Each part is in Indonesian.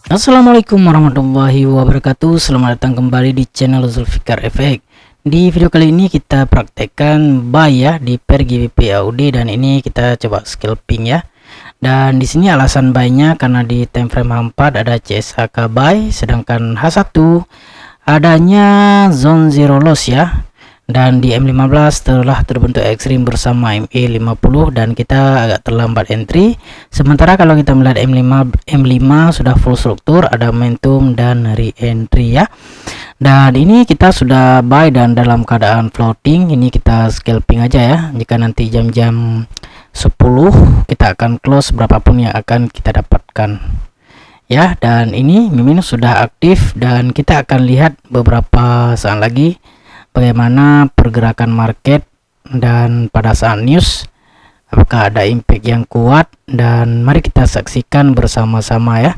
Assalamualaikum warahmatullahi wabarakatuh. Selamat datang kembali di channel Zulfikar Efek. Di video kali ini kita praktekkan buy ya di pair GBP AUD, dan ini kita coba scalping ya. Dan di sini alasan buy-nya karena di time frame H4 ada CSHK buy, sedangkan H1 adanya zone zero loss ya. Dan di M15 telah terbentuk extreme bersama MA50 dan kita agak terlambat entry. Sementara kalau kita melihat M5 sudah full struktur, ada momentum dan re-entry ya. Dan ini kita sudah buy dan dalam keadaan floating. Ini kita scalping aja ya. Jika nanti jam-jam 10 kita akan close berapapun yang akan kita dapatkan ya. Dan ini Mimin sudah aktif dan kita akan lihat beberapa saat lagi bagaimana pergerakan market dan pada saat news apakah ada impact yang kuat, dan mari kita saksikan bersama-sama ya.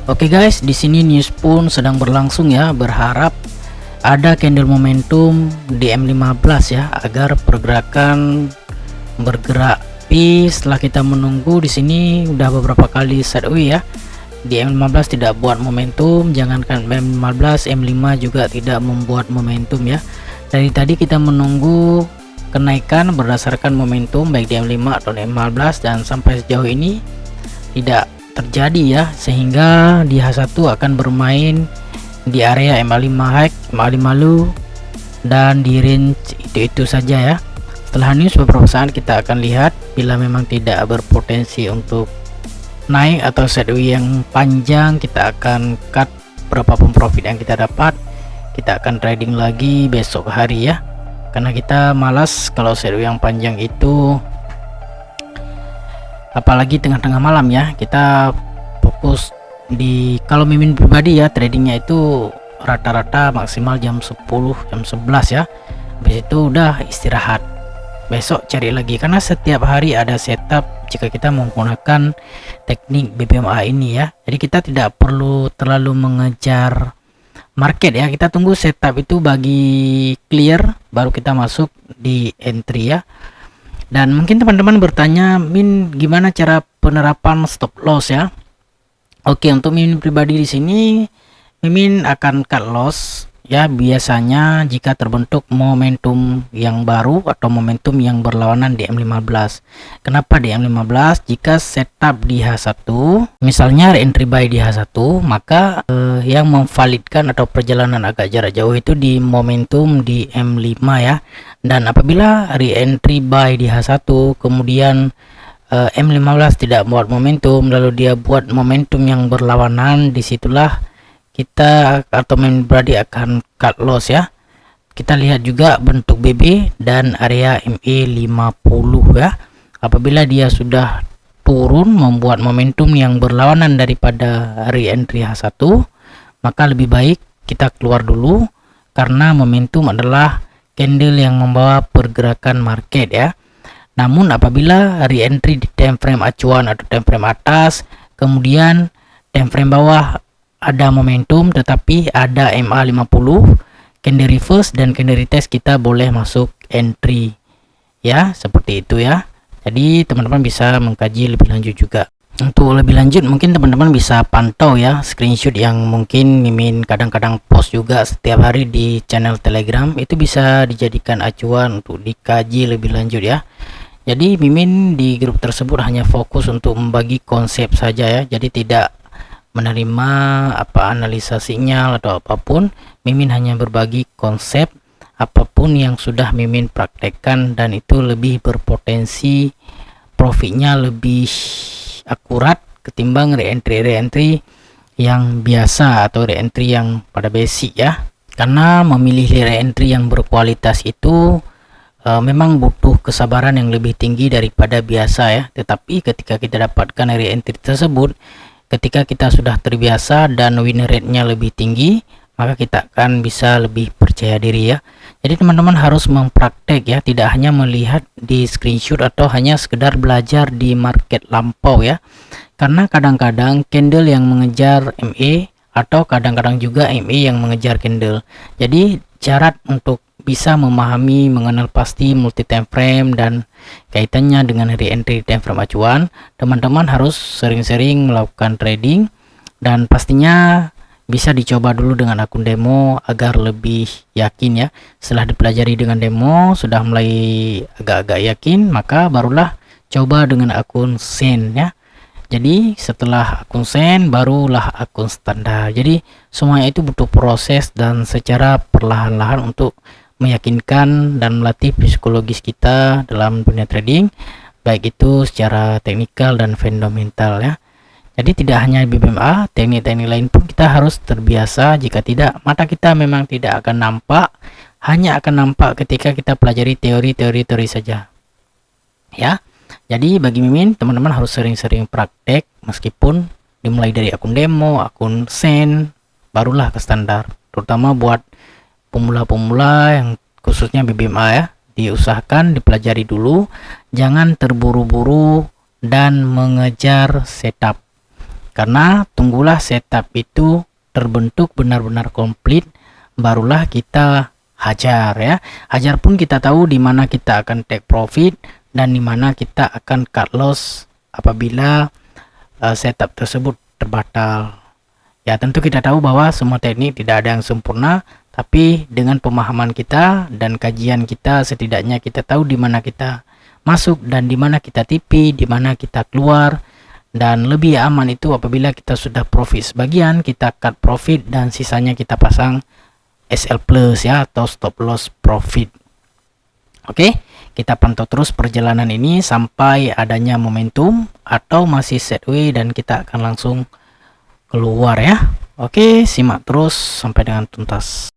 Oke guys, di sini news pun sedang berlangsung ya. Berharap ada candle momentum di M15 ya, agar pergerakan bergerak. Tapi setelah kita menunggu di sini udah beberapa kali sideways ya. Di M15 tidak buat momentum, jangankan M15, M5 juga tidak membuat momentum ya. Dari tadi kita menunggu kenaikan berdasarkan momentum baik di M5 atau M15, dan sampai sejauh ini tidak terjadi ya, sehingga di H1 akan bermain di area MA5 high, MA5 low, dan di range itu saja ya. Setelah news beberapa saat kita akan lihat, bila memang tidak berpotensi untuk naik atau sideways yang panjang, kita akan cut berapapun profit yang kita dapat. Kita akan trading lagi besok hari ya, karena kita malas kalau sideways yang panjang itu, apalagi tengah-tengah malam ya. Kita fokus di, kalau Mimin pribadi ya, tradingnya itu rata-rata maksimal jam 10 jam 11 ya. Habis itu udah istirahat, besok cari lagi, karena setiap hari ada setup jika kita menggunakan teknik BPMA ini ya. Jadi kita tidak perlu terlalu mengejar market ya, kita tunggu setup itu bagi clear baru kita masuk di entry ya. Dan mungkin teman-teman bertanya, Min, gimana cara penerapan stop loss ya? Oke, untuk Mimin pribadi di sini, Mimin akan cut loss ya, biasanya jika terbentuk momentum yang baru atau momentum yang berlawanan di M15. Kenapa di M15? Jika setup di H1, misalnya re-entry buy di H1, maka yang memvalidkan atau perjalanan agak jarak jauh itu di momentum di M5 ya. Dan apabila re-entry buy di H1 kemudian M15 tidak buat momentum, lalu dia buat momentum yang berlawanan, disitulah kita atau Mimin pribadi akan cut loss ya. kita lihat juga bentuk BB dan area MA50 ya. Apabila dia sudah turun membuat momentum yang berlawanan daripada re-entry H1, maka lebih baik kita keluar dulu, karena momentum adalah candle yang membawa pergerakan market ya. Namun apabila re-entry di time frame acuan atau time frame atas, kemudian time frame bawah ada momentum tetapi ada MA50, candle reverse dan candle retest, kita boleh masuk entry ya, seperti itu ya. Jadi teman-teman bisa mengkaji lebih lanjut juga. Untuk lebih lanjut mungkin teman-teman bisa pantau ya screenshot yang mungkin Mimin kadang-kadang post juga setiap hari di channel Telegram, itu bisa dijadikan acuan untuk dikaji lebih lanjut ya. Jadi Mimin di grup tersebut hanya fokus untuk membagi konsep saja ya, jadi tidak menerima apa analisa sinyal atau apapun. Mimin hanya berbagi konsep apapun yang sudah Mimin praktekkan, dan itu lebih berpotensi profitnya lebih akurat ketimbang re-entry yang biasa atau re-entry yang pada basic ya. Karena memilih re-entry yang berkualitas itu memang butuh kesabaran yang lebih tinggi daripada biasa ya. Tetapi ketika kita dapatkan re-entry tersebut, ketika kita sudah terbiasa dan win rate-nya lebih tinggi, maka kita akan bisa lebih percaya diri ya. Jadi teman-teman harus mempraktek ya, tidak hanya melihat di screenshot atau hanya sekedar belajar di market lampau ya. Karena kadang-kadang candle yang mengejar MA atau kadang-kadang juga MA yang mengejar candle. Jadi syarat untuk bisa memahami, mengenal pasti multi time frame dan kaitannya dengan re-entry time frame acuan, teman-teman harus sering-sering melakukan trading, dan pastinya bisa dicoba dulu dengan akun demo agar lebih yakin ya. Setelah dipelajari dengan demo sudah mulai agak-agak yakin, maka barulah coba dengan akun Sen ya. Jadi setelah akun Sen barulah akun standar. Jadi semuanya itu butuh proses dan secara perlahan-lahan untuk meyakinkan dan melatih psikologis kita dalam dunia trading, baik itu secara teknikal dan fundamental ya. Jadi tidak hanya BBMA, teknik-teknik lain pun kita harus terbiasa. Jika tidak, mata kita memang tidak akan nampak, hanya akan nampak ketika kita pelajari teori saja ya. Jadi bagi Mimin, teman-teman harus sering-sering praktek, meskipun dimulai dari akun demo, akun Sen, barulah ke standar. Terutama buat pemula-pemula yang khususnya BBMA ya, diusahakan dipelajari dulu, jangan terburu-buru dan mengejar setup. Karena tunggulah setup itu terbentuk benar-benar komplit, barulah kita hajar ya. Hajar pun kita tahu di mana kita akan take profit dan di mana kita akan cut loss apabila setup tersebut terbatal. Ya tentu kita tahu bahwa semua teknik tidak ada yang sempurna, tapi dengan pemahaman kita dan kajian kita, setidaknya kita tahu di mana kita masuk dan di mana kita TP, di mana kita keluar. Dan lebih aman itu apabila kita sudah profit sebagian, kita cut profit dan sisanya kita pasang SL plus ya, atau stop loss profit. Oke, kita pantau terus perjalanan ini sampai adanya momentum atau masih sideways dan kita akan langsung keluar ya. Oke, simak terus sampai dengan tuntas.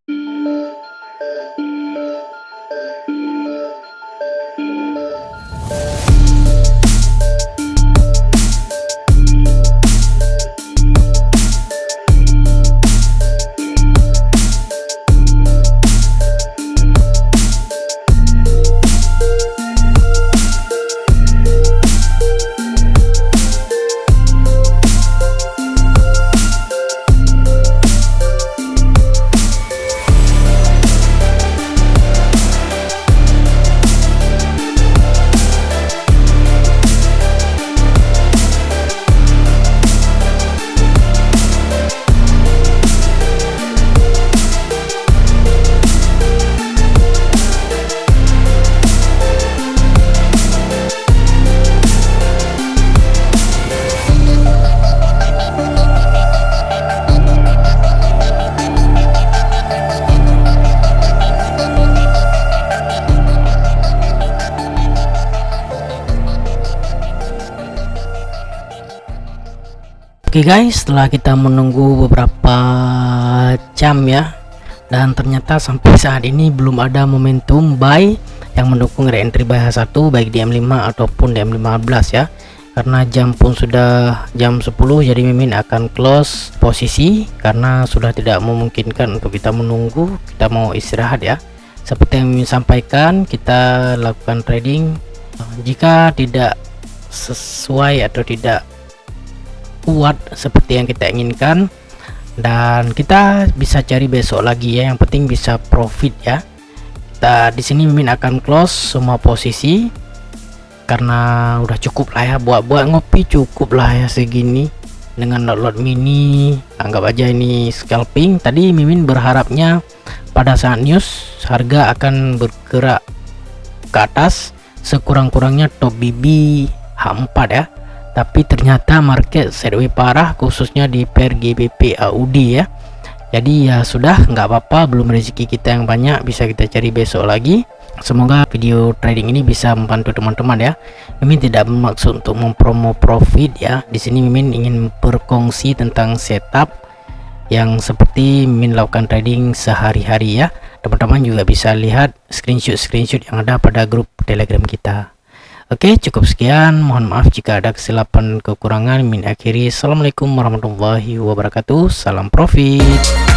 Oke guys, setelah kita menunggu beberapa jam ya, dan ternyata sampai saat ini belum ada momentum buy yang mendukung re-entry buy H1 baik di M5 ataupun di M15 ya, karena jam pun sudah jam 10, jadi Mimin akan close posisi karena sudah tidak memungkinkan untuk kita menunggu, kita mau istirahat ya. Seperti yang Mimin sampaikan, kita lakukan trading jika tidak sesuai atau tidak kuat seperti yang kita inginkan, dan kita bisa cari besok lagi ya, yang penting bisa profit ya. Kita di sini Mimin akan close semua posisi karena udah cukup lah ya, buat ngopi cukup lah ya segini dengan lot mini. Anggap aja ini scalping. Tadi Mimin berharapnya pada saat news harga akan bergerak ke atas sekurang-kurangnya top BB H4 ya, tapi ternyata market sideways parah khususnya di pair GBP AUD ya. Jadi ya sudah, nggak apa-apa, belum rezeki kita yang banyak, bisa kita cari besok lagi. Semoga video trading ini bisa membantu teman-teman ya. Mimin tidak bermaksud untuk mempromo profit ya. Di sini Mimin ingin berkongsi tentang setup yang seperti Mimin lakukan trading sehari-hari ya. Teman-teman juga bisa lihat screenshot yang ada pada grup Telegram kita. Oke, cukup sekian. Mohon maaf jika ada kesilapan kekurangan. Mimin akhiri. Assalamualaikum warahmatullahi wabarakatuh. Salam profit.